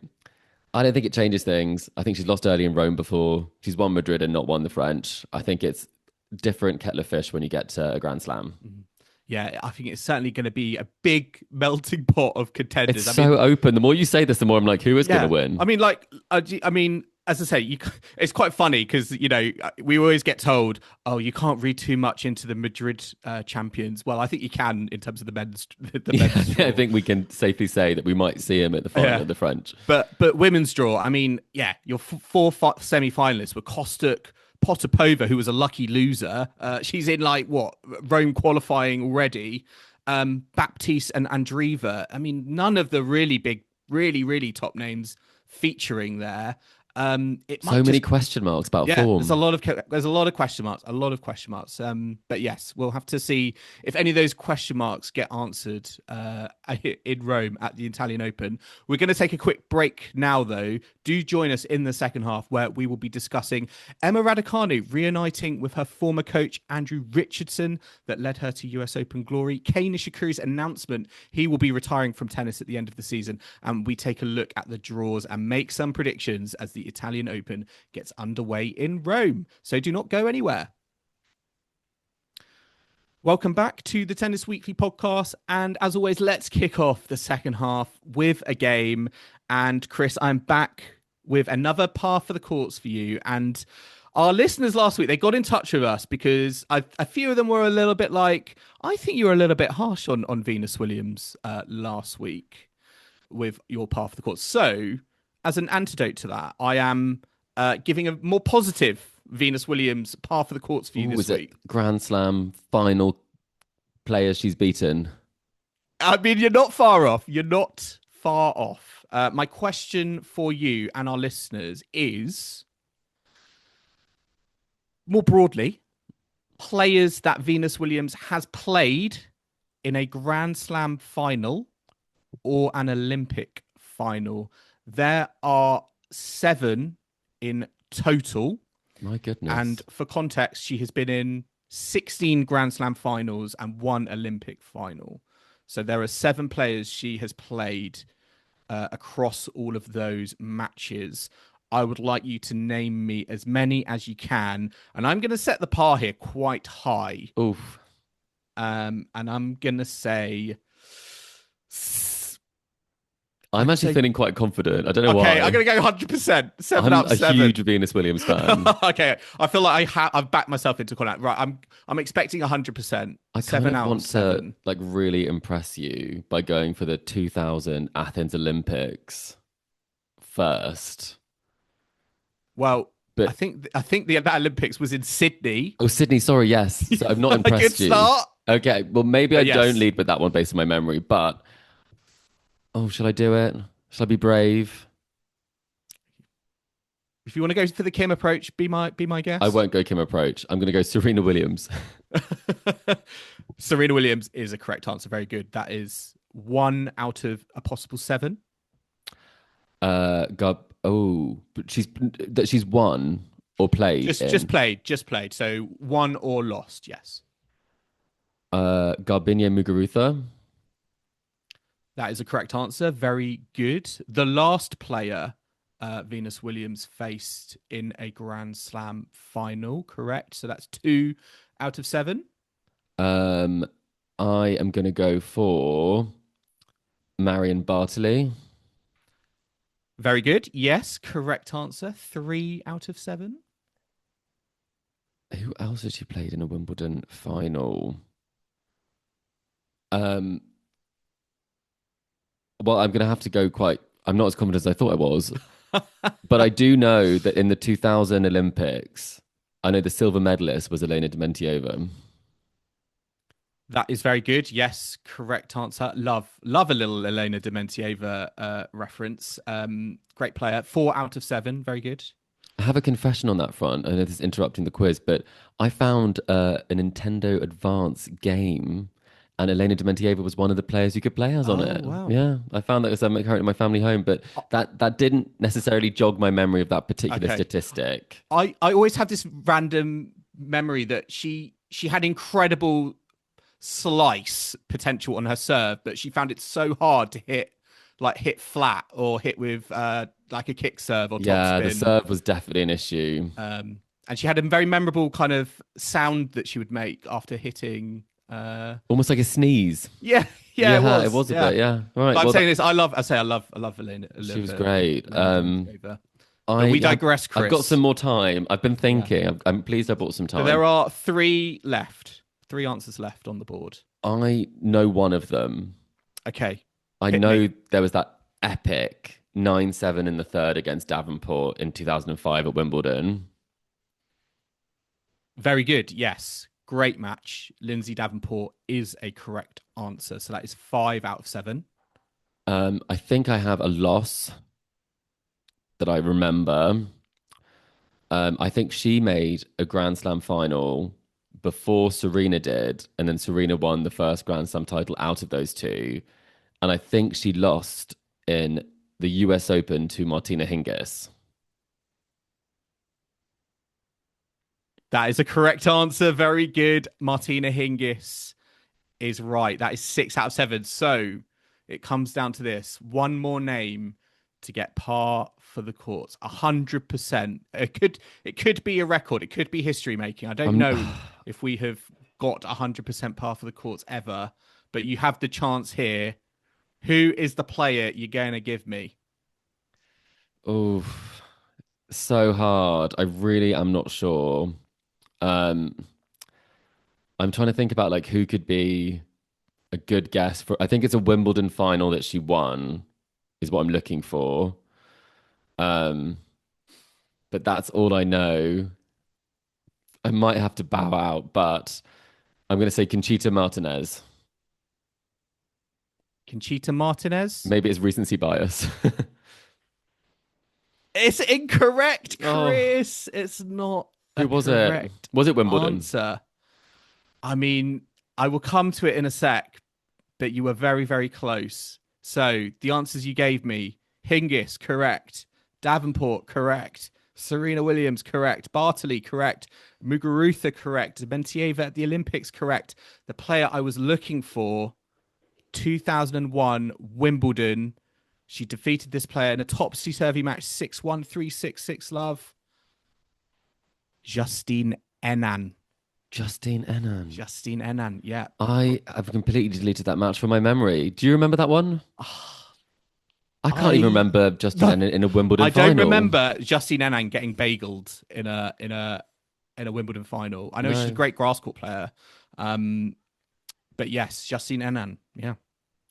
I don't think it changes things. I think she's lost early in Rome before. She's won Madrid and not won the French. I think it's different kettle of fish when you get to a Grand Slam. Yeah, I think it's certainly going to be a big melting pot of contenders. It's so open. The more you say this, the more I'm like, who is going to win? As I say, it's quite funny because, we always get told, oh, you can't read too much into the Madrid champions. Well, I think you can in terms of the men's. I think we can safely say that we might see him at the final of the French. But women's draw, your four semi-finalists were Kostyuk, Potapova, who was a lucky loser. She's in Rome qualifying already. Baptiste and Andreeva. None of the really big, really, really top names featuring there. Many question marks about form. There's a lot of question marks. But yes, we'll have to see if any of those question marks get answered in Rome at the Italian Open. We're going to take a quick break now, though. Do join us in the second half where we will be discussing Emma Raducanu reuniting with her former coach Andrew Richardson that led her to US Open glory. Kei Nishikori's announcement he will be retiring from tennis at the end of the season, and we take a look at the draws and make some predictions as the Italian Open gets underway in Rome. So do not go anywhere. Welcome back to the Tennis Weekly podcast. And as always, let's kick off the second half with a game. And Chris, I'm back with another par for the courts for you. And our listeners last week, they got in touch with us because a few of them were a little bit like, I think you were a little bit harsh on Venus Williams last week with your par for the courts. So as an antidote to that, I am giving a more positive Venus Williams par for the courts for you this week. Grand Slam final players she's beaten? You're not far off. My question for you and our listeners is, more broadly, players that Venus Williams has played in a Grand Slam final or an Olympic final. There are 7 in total. My goodness. And for context, she has been in 16 Grand Slam finals and 1 Olympic final. So there are 7 players she has played across all of those matches. I would like you to name me as many as you can. And I'm going to set the par here quite high. Oof. And I'm going to say... I'm actually feeling quite confident. I don't know why. Okay, I'm going to go 100%. 7 out of 7. I'm a huge Venus Williams fan. Okay, I feel like I've backed myself into corner. Right, I'm expecting 100%. I 7 out want of 7. to really impress you by going for the 2000 Athens Olympics first. Well, but I think that Olympics was in Sydney. Oh, Sydney. Sorry, yes. So I've not impressed you. Start. Okay, well maybe I don't lead with that one based on my memory, but. Oh, shall I do it? Shall I be brave? If you want to go for the Kim approach, be my guest. I won't go Kim approach. I'm going to go Serena Williams. Serena Williams is a correct answer. Very good. That is 1 out of a possible 7. But she's won or played. Just played. So 1 or lost. Yes. Garbiñe Muguruza. That is a correct answer. Very good. The last player Venus Williams faced in a Grand Slam final, correct? So that's 2 out of 7. I am going to go for Marion Bartley. Very good. Yes, correct answer. 3 out of 7. Who else has she played in a Wimbledon final? Well, I'm going to have to go I'm not as confident as I thought I was. But I do know that in the 2000 Olympics, I know the silver medalist was Elena Dementieva. That is very good. Yes, correct answer. Love a little Elena Dementieva reference. Great player. 4 out of 7. Very good. I have a confession on that front. I know this is interrupting the quiz, but I found a Nintendo Advance game, and Elena Dementieva was one of the players you could play as on Oh, it. wow. Yeah, I found that because I'm currently in my family home, but Oh, that didn't necessarily jog my memory of that particular okay. statistic. I always had this random memory that she had incredible slice potential on her serve, but she found it so hard to hit flat or hit with like a kick serve or Yeah, the topspin. serve was definitely an issue. And she had a very memorable kind of sound that she would make after hitting. Almost like a sneeze. Yeah, yeah, it Yeah, it was. was a Yeah, bit. Yeah. All right. but I'm Well, saying this. I love Elena. she was great. But we digress, I've got some Chris. more time. I've been Yeah. thinking. I'm pleased I bought some So time. there are three left. Three answers left on the board. I know one of them. Okay, I hit know me. there was that epic 9-7 in the third against Davenport in 2005 at Wimbledon. Very good. Yes. Great match. Lindsay Davenport is a correct answer. So that is 5 out of 7. I think I have a loss that I remember. I think she made a Grand Slam final before Serena did, and then Serena won the first Grand Slam title out of those two. And I think she lost in the US Open to Martina Hingis. That is a correct answer. Very good. Martina Hingis is right. That is 6 out of 7. So it comes down to this. One more name to get par for the courts. 100%. It could be a record. It could be history making. I don't know if we have got 100% par for the courts ever, but you have the chance here. Who is the player you're going to give me? Oh, so hard. I really am not sure. Um, I'm trying to think about like who could be a good guess for. I think it's a Wimbledon final that she won, is what I'm looking for. Um, but that's all I know. I might have to bow out, but I'm going to say Conchita Martinez. Conchita Martinez? Maybe it's recency bias. It's incorrect, Oh, Chris. It's not who a was it? correct Was it Wimbledon? answer. I mean, I will come to it in a sec, but you were very, very close. So the answers you gave me: Hingis, correct; Davenport, correct; Serena Williams, correct; Bartley, correct; Muguruza, correct; Dementieva at the Olympics, correct. The player I was looking for, 2001 Wimbledon. She defeated this player in a topsy-turvy match, 6-1, 3-6, 6-love. Justine Henin. Justine Henin. Justine Henin, yeah. I have completely deleted that match from my memory. Do you remember that one? I can't even remember Justine Henin in a Wimbledon final. I don't remember Justine Henin getting bageled in a Wimbledon final. I know she's a great grass court player. But yes, Justine Henin, yeah.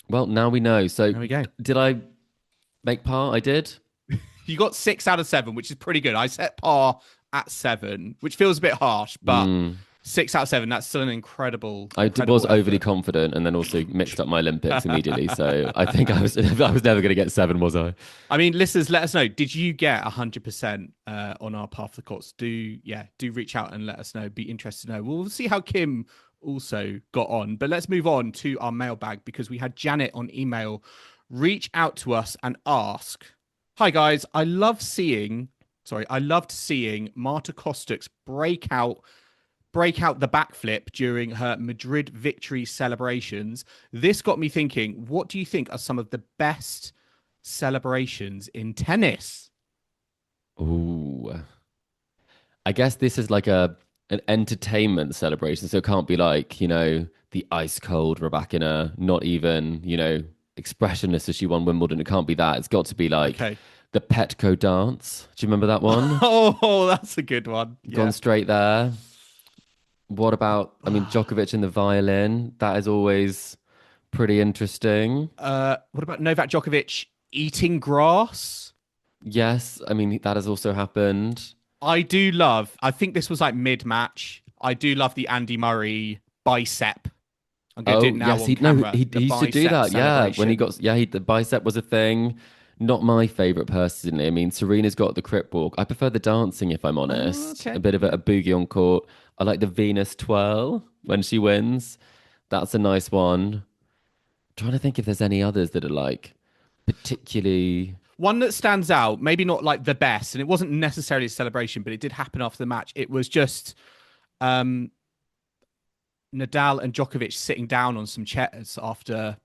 Well, now we know. So there we go. Did I make par? I did. You got 6 out of 7, which is pretty good. I set par at 7, which feels a bit harsh, but 6 out of 7, that's still an incredible. I was overly confident and then also mixed up my Olympics immediately. So I think I was never going to get 7, was I? I mean, listeners, let us know. Did you get 100% on our path to the courts? Do reach out and let us know. Be interested to know. We'll see how Kim also got on. But let's move on to our mailbag, because we had Janet on email reach out to us and ask, "Hi guys, I loved seeing Marta Kostyuk's break out the backflip during her Madrid victory celebrations. This got me thinking, what do you think are some of the best celebrations in tennis?" Ooh. I guess this is like an entertainment celebration, so it can't be like, the ice cold Rybakina, not even, expressionless as she won Wimbledon. It can't be that. It's got to be like the Petco dance. Do you remember that one? Oh, that's a good one. Gone straight there. What about, Djokovic and the violin? That is always pretty interesting. What about Novak Djokovic eating grass? Yes, that has also happened. I think this was like mid-match. I do love the Andy Murray bicep. I'm going to do it now on camera. He used to do that. Yeah, when the bicep was a thing. not my favourite personally. I mean, Serena's got the crip walk. I prefer the dancing, if I'm honest. Okay. A bit of a boogie on court. I like the Venus twirl when she wins. That's a nice one. Trying to think if there's any others that are like particularly. One that stands out, maybe not like the best, and it wasn't necessarily a celebration, but it did happen after the match. It was just Nadal and Djokovic sitting down on some chairs after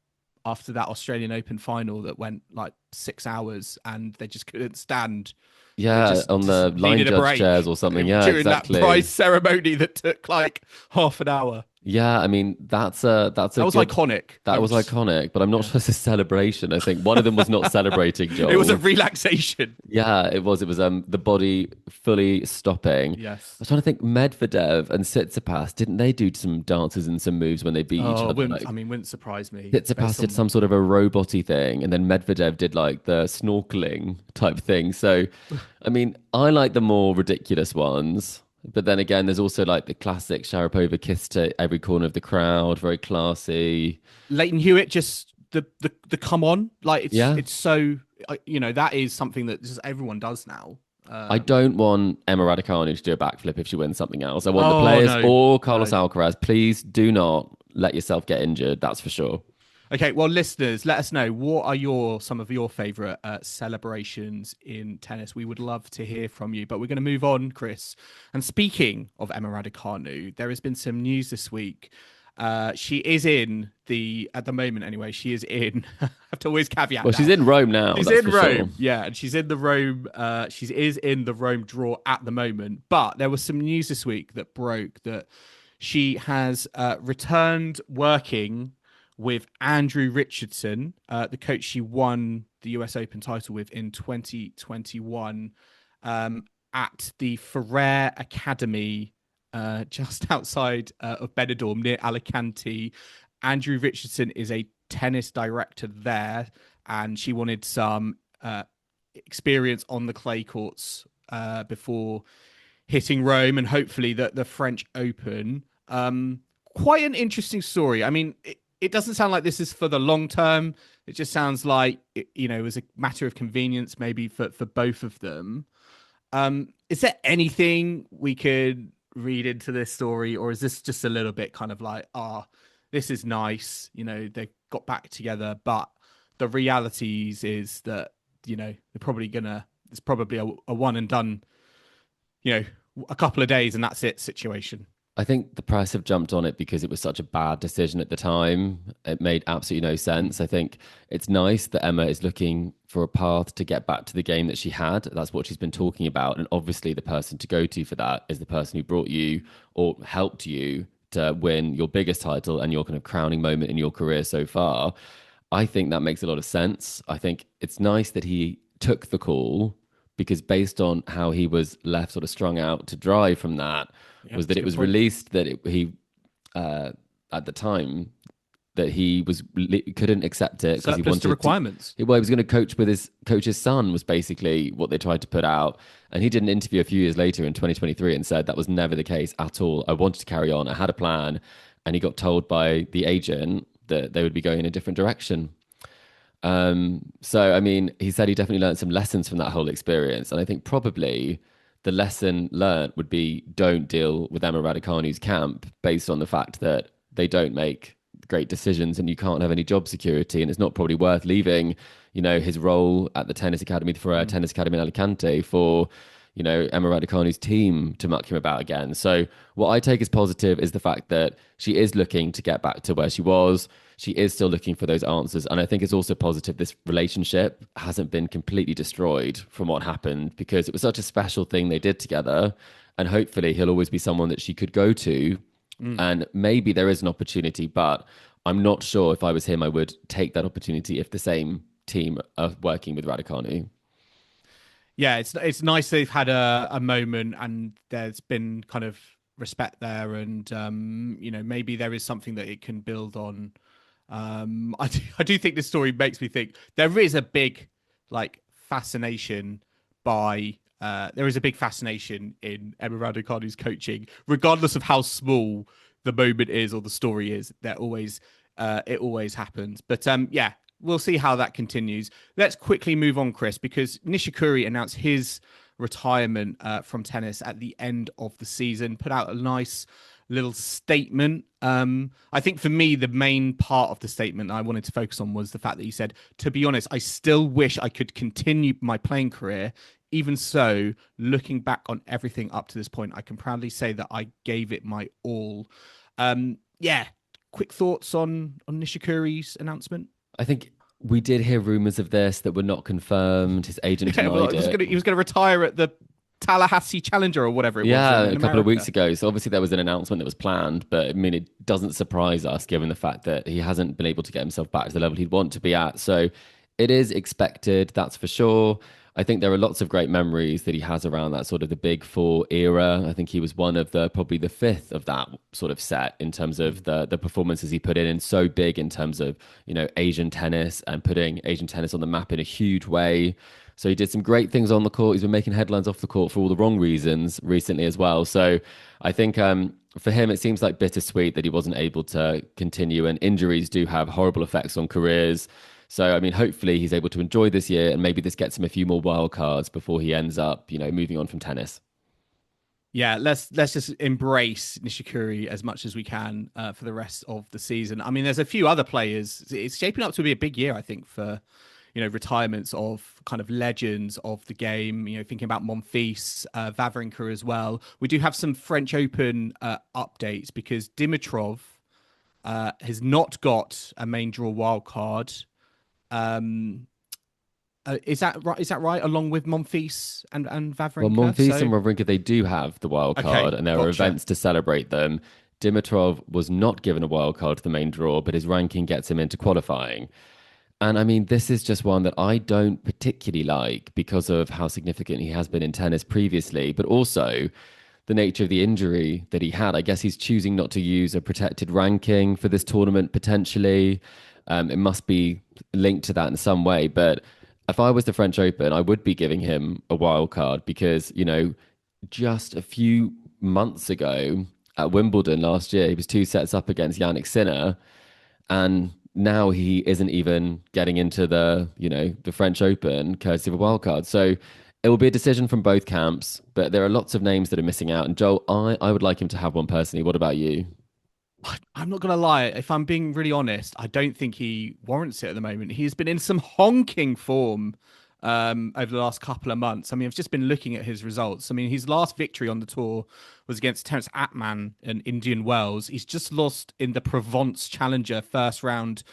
that Australian Open final that went like 6 hours, and they just couldn't stand. Yeah, on the line judge chairs or something. Yeah, during exactly. that prize ceremony that took like half an hour. Yeah, I mean that was iconic. That was iconic, but I'm not sure it's a celebration. I think one of them was not celebrating, Joel. It was a relaxation. Yeah, it was. It was the body fully stopping. Yes. I was trying to think. Medvedev and Tsitsipas, didn't they do some dances and some moves when they beat each other? Wouldn't surprise me. Tsitsipas did some sort of a robot-y thing, and then Medvedev did like the snorkeling type thing. So, I mean, I like the more ridiculous ones. But then again, there's also like the classic Sharapova kiss to every corner of the crowd, very classy. Leighton Hewitt, just the come on, like it's so that is something that just everyone does now. I don't want Emma Raducanu to do a backflip if she wins something else. I want the players or Carlos Alcaraz. Please do not let yourself get injured. That's for sure. Okay, well, listeners, let us know what are some of your favourite celebrations in tennis. We would love to hear from you, but we're going to move on, Chris. And speaking of Emma Raducanu, there has been some news this week. She is at the moment anyway, she is in, I have to always caveat. Well, she's in Rome now. She's in Rome. Sure. Yeah, and she's in the Rome, she is in the Rome draw at the moment. But there was some news this week that broke that she has returned working with Andrew Richardson, the coach she won the US Open title with in 2021, at the Ferrer Academy, just outside of Benidorm near Alicante. Andrew Richardson is a tennis director there, and she wanted some experience on the clay courts before hitting Rome and hopefully the French Open. Quite an interesting story. I mean, it doesn't sound like this is for the long term. It just sounds like it was a matter of convenience, maybe for both of them. Is there anything we could read into this story, or is this just a little bit kind of like, this is nice, they got back together, but the realities is that they're probably it's probably a one and done, a couple of days and that's it situation. I think the press have jumped on it because it was such a bad decision at the time. It made absolutely no sense. I think it's nice that Emma is looking for a path to get back to the game that she had. That's what she's been talking about. And obviously the person to go to for that is the person who brought you or helped you to win your biggest title and your kind of crowning moment in your career so far. I think that makes a lot of sense. I think it's nice that he took the call, because based on how he was left sort of strung out to dry from that, was that it was released that he at the time that he couldn't accept it because he wanted the requirements. He was going to coach with his coach's son, was basically what they tried to put out. And he did an interview a few years later in 2023 and said that was never the case at all. I wanted to carry on. I had a plan, and he got told by the agent that they would be going in a different direction. So, I mean, he said he definitely learned some lessons from that whole experience. And I think probably the lesson learned would be don't deal with Emma Raducanu's camp based on the fact that they don't make great decisions and you can't have any job security. And it's not probably worth leaving, his role at the tennis academy, the Ferrer Tennis Academy in Alicante for, Emma Raducanu's team to muck him about again. So what I take as positive is the fact that she is looking to get back to where she was. She is still looking for those answers. And I think it's also positive this relationship hasn't been completely destroyed from what happened, because it was such a special thing they did together. And hopefully he'll always be someone that she could go to. And maybe there is an opportunity, but I'm not sure if I was him, I would take that opportunity if the same team are working with Raducanu. Yeah, it's nice they've had a moment and there's been kind of respect there, and maybe there is something that it can build on. I do think this story makes me think there is a big fascination in Emma Raducanu's coaching, regardless of how small the moment is or the story is. It always happens. But we'll see how that continues. Let's quickly move on, Chris, because Nishikori announced his retirement from tennis at the end of the season, put out a nice little statement. I think for me, the main part of the statement I wanted to focus on was the fact that he said, to be honest, I still wish I could continue my playing career. Even so, looking back on everything up to this point, I can proudly say that I gave it my all. Quick thoughts on Nishikori's announcement? I think we did hear rumors of this that were not confirmed. His agent denied it. He was going to retire at the Tallahassee Challenger or whatever it was. Yeah, a couple of weeks ago. So obviously there was an announcement that was planned, but I mean, it doesn't surprise us given the fact that he hasn't been able to get himself back to the level he'd want to be at. So it is expected, that's for sure. I think there are lots of great memories that he has around that sort of the Big Four era. I think he was one of probably the fifth of that sort of set in terms of the performances he put in, and so big in terms of, Asian tennis and putting Asian tennis on the map in a huge way. So he did some great things on the court. He's been making headlines off the court for all the wrong reasons recently as well. So I think for him, it seems like bittersweet that he wasn't able to continue, and injuries do have horrible effects on careers. So, I mean, hopefully he's able to enjoy this year, and maybe this gets him a few more wild cards before he ends up, moving on from tennis. Yeah, let's just embrace Nishikori as much as we can for the rest of the season. I mean, there's a few other players. It's shaping up to be a big year, I think, for retirements of kind of legends of the game. Thinking about Monfils, Wawrinka as well. We do have some French Open updates because Dimitrov has not got a main draw wild card. Is that right? Is that right? Along with Monfils and Wawrinka? Well, Monfils and Wawrinka, they do have the wild card, and there are events to celebrate them. Dimitrov was not given a wild card to the main draw, but his ranking gets him into qualifying. And I mean, this is just one that I don't particularly like because of how significant he has been in tennis previously, but also the nature of the injury that he had. I guess he's choosing not to use a protected ranking for this tournament potentially. It must be linked to that in some way. But if I was the French Open, I would be giving him a wild card because, just a few months ago at Wimbledon last year, he was 2 sets up against Jannik Sinner. And now he isn't even getting into the French Open courtesy of a wild card. So it will be a decision from both camps, but there are lots of names that are missing out. And Joel, I would like him to have one personally. What about you? I'm not going to lie. If I'm being really honest, I don't think he warrants it at the moment. He's been in some honking form over the last couple of months. I mean, I've just been looking at his results. I mean, his last victory on the tour was against Terence Atman in Indian Wells. He's just lost in the Provence Challenger first round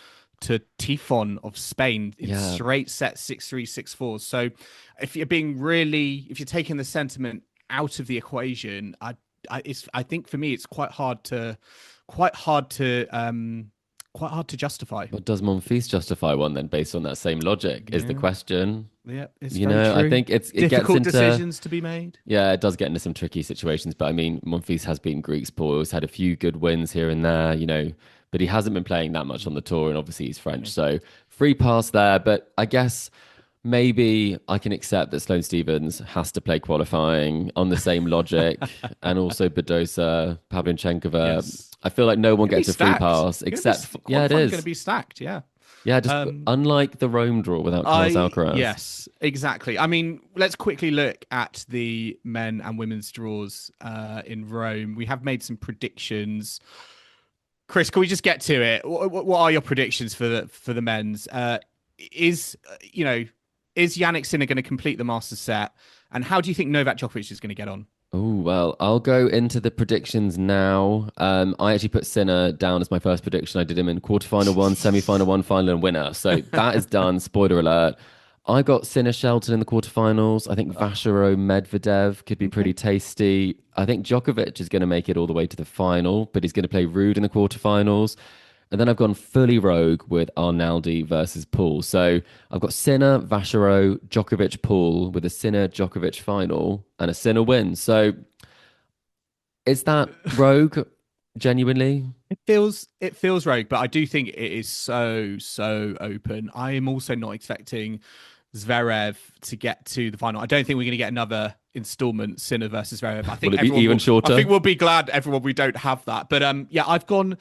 to Tifon of Spain in straight sets 6-3, 6-4. So if you're taking the sentiment out of the equation, I think for me, it's quite hard to justify. But does Monfils justify one then, based on that same logic? Is the question? Yeah, it's very true. I think it difficult gets into decisions to be made. Yeah, it does get into some tricky situations. But I mean, Monfils has beaten Greek spoils, had a few good wins here and there, but he hasn't been playing that much on the tour, and obviously he's French, so free pass there. But I guess maybe I can accept that Sloane Stephens has to play qualifying on the same logic, and also Badosa, Pavlyuchenkova. Yes. I feel like no one gets a free pass except it is going to be stacked. Yeah, just unlike the Rome draw without Carlos Alcaraz. Yes, exactly. I mean, let's quickly look at the men and women's draws in Rome. We have made some predictions. Chris, can we just get to it? What are your predictions for the men's? Is Jannik Sinner going to complete the Masters set? And how do you think Novak Djokovic is going to get on? Oh, well, I'll go into the predictions now. I actually put Sinner down as my first prediction. I did him in quarterfinal 1, semi-final 1, final and winner. So that is done. Spoiler alert. I got Sinner Shelton in the quarterfinals. I think Vachereau Medvedev could be pretty tasty. I think Djokovic is going to make it all the way to the final, but he's going to play Ruud in the quarterfinals. And then I've gone fully rogue with Arnaldi versus Poole. So I've got Sinner, Vachereau, Djokovic, Poole with a Sinner Djokovic final and a Sinner win. So is that rogue genuinely? It feels rogue, but I do think it is so open. I am also not expecting Zverev to get to the final. I don't think we're going to get another installment Sinner versus Zverev. I think will it be even shorter? I think we'll be glad, everyone, we don't have that. But I've gone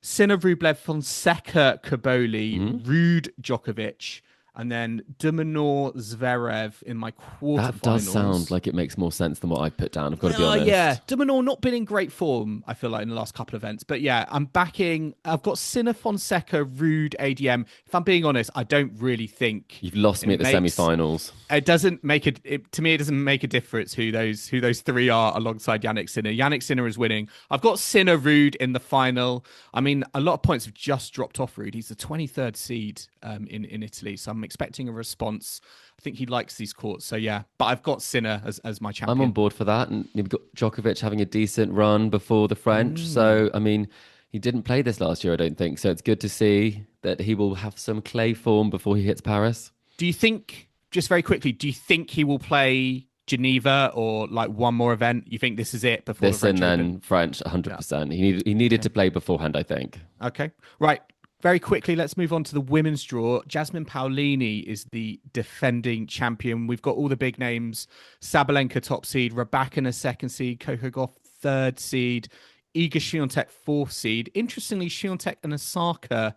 Sinner, Rublev, Fonseca, Kaboli, Rude, Djokovic, and then Dimitrov, Zverev in my quarterfinals. That does sound like it makes more sense than what I put down. I've got to be honest. Yeah, Dimitrov not been in great form, I feel like, in the last couple of events. But yeah, I've got Sinner, Fonseca, Rude, ADM. If I'm being honest, I don't really think you've lost me at the semi-finals. It doesn't make to me. It doesn't make a difference who those three are alongside Jannik Sinner. Jannik Sinner is winning. I've got Sinner, Rude in the final. I mean, a lot of points have just dropped off Rude. He's the 23rd seed in Italy, so I'm expecting a response. I think he likes these courts. So yeah, but I've got Sinner as my champion. I'm on board for that. And you've got Djokovic having a decent run before the French. So, I mean, he didn't play this last year, I don't think. So it's good to see that he will have some clay form before he hits Paris. Do you think, just very quickly, do you think he will play Geneva or like one more event? You think this is it before this the French and then Open? French, 100%. Yeah. He needed to play beforehand, I think. Okay, right. Very quickly, let's move on to the women's draw. Jasmine Paolini is the defending champion. We've got all the big names. Sabalenka, top seed. Rybakina, second seed. Coco Gauff, third seed. Iga Swiatek, fourth seed. Interestingly, Swiatek and Osaka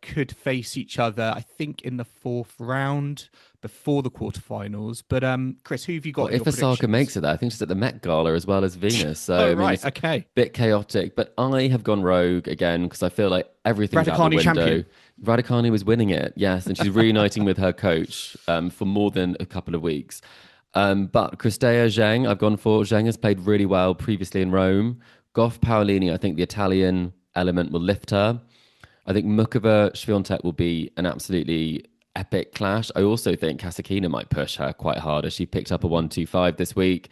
could face each other, I think, in the fourth round before the quarterfinals. But Chris, who have you got? Well, if Osaka makes it there, I think she's at the Met Gala as well as Venus. So oh, I mean, right, okay, bit chaotic. But I have gone rogue again because I feel like everything's out the window. Champion. Raducanu was winning it, yes, and she's reuniting with her coach for more than a couple of weeks. But Cristea Zheng, I've gone for. Zheng has played really well previously in Rome. Gauff Paolini, I think the Italian element will lift her. I think Muchova Swiatek will be an absolutely epic clash. I also think Kasatkina might push her quite hard as she picked up a 1-2-5 this week.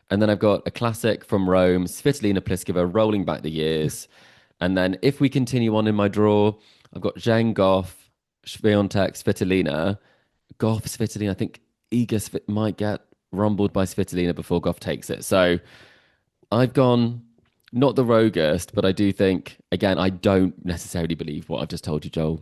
And then I've got a classic from Rome, Svitolina Pliskova, rolling back the years. And then if we continue on in my draw, I've got Zheng, Gauff, Swiatek, Svitolina. Gauff, Svitolina, I think Iga might get rumbled by Svitolina before Gauff takes it. So I've gone not the roguest, but I do think, again, I don't necessarily believe what I've just told you, Joel.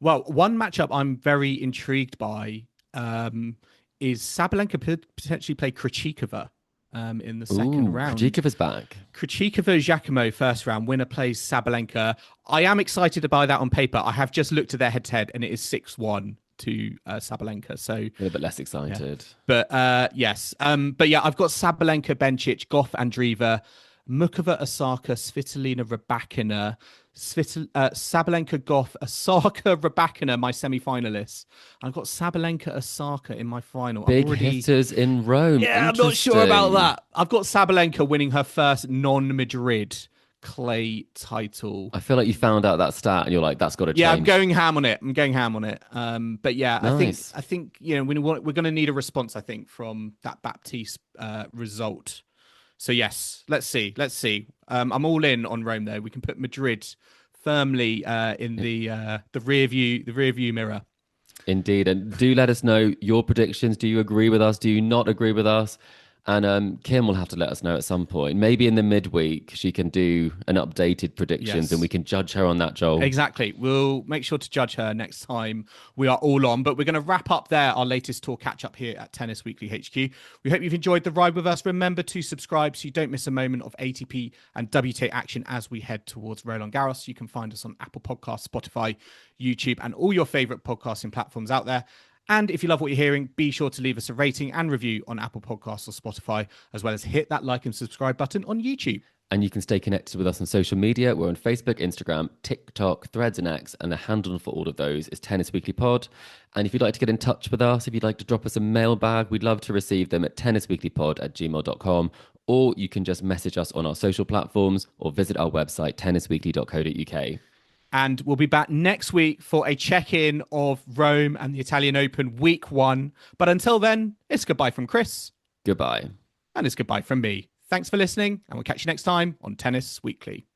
Well, one matchup I'm very intrigued by is Sabalenka potentially play Krejcikova in the second round. Krejcikova's back. Krejcikova, Giacomo, first round. Winner plays Sabalenka. I am excited to buy that on paper. I have just looked at their head-to-head, and it is 6-1 to Sabalenka. So a little bit less excited. Yeah. But yes. But yeah, I've got Sabalenka, Bencic, Gauff, Andreeva, Muchova, Osaka, Svitolina, Rybakina, Sabalenka, Gauff, Osaka, Rybakina, my semi-finalists. I've got Sabalenka, Osaka in my final. Big hitters in Rome. Yeah, I'm not sure about that. I've got Sabalenka winning her first non-Madrid clay title. I feel like you found out that stat and you're like, that's got to change. Yeah, I'm going ham on it. But yeah, nice. I think we're going to need a response, I think, from that Baptiste result. So yes, let's see. I'm all in on Rome though. We can put Madrid firmly in the rear view mirror. Indeed, and do let us know your predictions. Do you agree with us? Do you not agree with us? And Kim will have to let us know at some point. Maybe in the midweek, she can do an updated predictions and we can judge her on that, Joel. Exactly. We'll make sure to judge her next time we are all on. But we're going to wrap up there our latest tour catch-up here at Tennis Weekly HQ. We hope you've enjoyed the ride with us. Remember to subscribe so you don't miss a moment of ATP and WTA action as we head towards Roland-Garros. You can find us on Apple Podcasts, Spotify, YouTube, and all your favourite podcasting platforms out there. And if you love what you're hearing, be sure to leave us a rating and review on Apple Podcasts or Spotify, as well as hit that like and subscribe button on YouTube. And you can stay connected with us on social media. We're on Facebook, Instagram, TikTok, Threads and X, and the handle for all of those is Tennis Weekly Pod. And if you'd like to get in touch with us, if you'd like to drop us a mailbag, we'd love to receive them at tennisweeklypod@gmail.com, or you can just message us on our social platforms or visit our website, tennisweekly.co.uk. And we'll be back next week for a check-in of Rome and the Italian Open week 1. But until then, it's goodbye from Chris. Goodbye. And it's goodbye from me. Thanks for listening, and we'll catch you next time on Tennis Weekly.